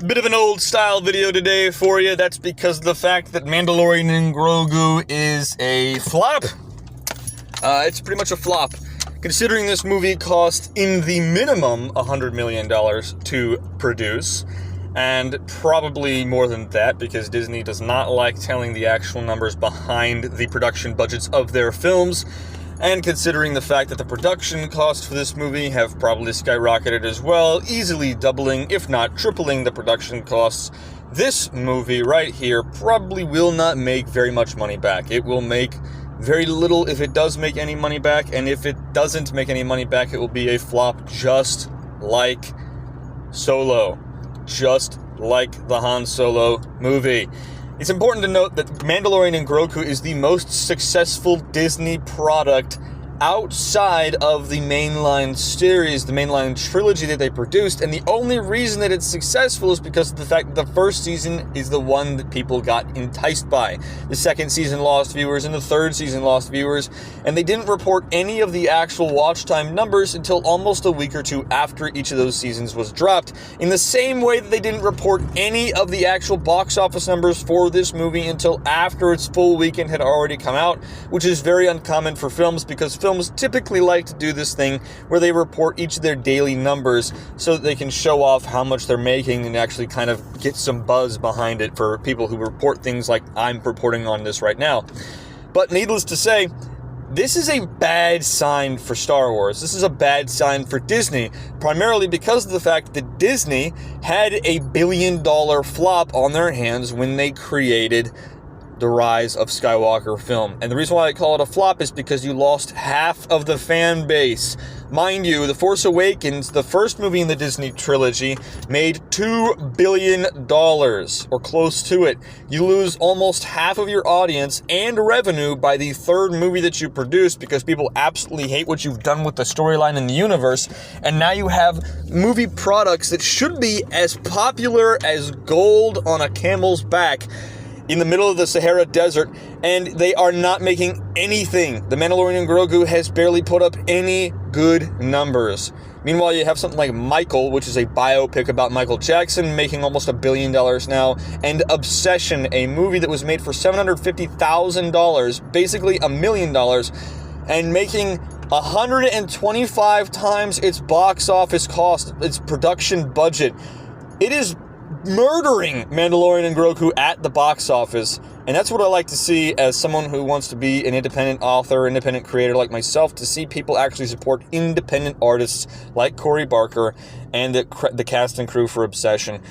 Bit of an old style video today for you. That's because of the fact that Mandalorian and Grogu is a flop. It's pretty much a flop. Considering this movie cost in the minimum $100 million to produce, and probably more than that because Disney does not like telling the actual numbers behind the production budgets of their films. And considering the fact that the production costs for this movie have probably skyrocketed as well, easily doubling, if not tripling the production costs, this movie right here probably will not make very much money back. It will make very little if it does make any money back, and if it doesn't make any money back, it will be a flop just like Solo. Just like the Han Solo movie. It's important to note that Mandalorian and Grogu is the most successful Disney product outside of the mainline series, the mainline trilogy that they produced, and the only reason that it's successful is because of the fact that the first season is the one that people got enticed by. The second season lost viewers, and the third season lost viewers, and they didn't report any of the actual watch time numbers until almost a week or two after each of those seasons was dropped, in the same way that they didn't report any of the actual box office numbers for this movie until after its full weekend had already come out, which is very uncommon for films because films typically like to do this thing where they report each of their daily numbers so that they can show off how much they're making and actually kind of get some buzz behind it for people who report things like I'm reporting on this right now. But needless to say, this is a bad sign for Star Wars. This is a bad sign for Disney, primarily because of the fact that Disney had a billion-dollar flop on their hands when they created The Rise of Skywalker film. And the reason why I call it a flop is because you lost half of the fan base. Mind you, The Force Awakens, the first movie in the Disney trilogy, made $2 billion, or close to it. You lose almost half of your audience and revenue by the third movie that you produce because people absolutely hate what you've done with the storyline and the universe, and now you have movie products that should be as popular as gold on a camel's back in the middle of the Sahara Desert, and they are not making anything. The Mandalorian and Grogu has barely put up any good numbers. Meanwhile, you have something like Michael, which is a biopic about Michael Jackson, making almost $1 billion now, and Obsession, a movie that was made for $750,000, basically $1 million, and making 125 times its box office cost, its production budget. It is murdering Mandalorian and Grogu at the box office, and that's what I like to see as someone who wants to be an independent author, independent creator like myself, to see people actually support independent artists like Corey Barker and the cast and crew for Obsession.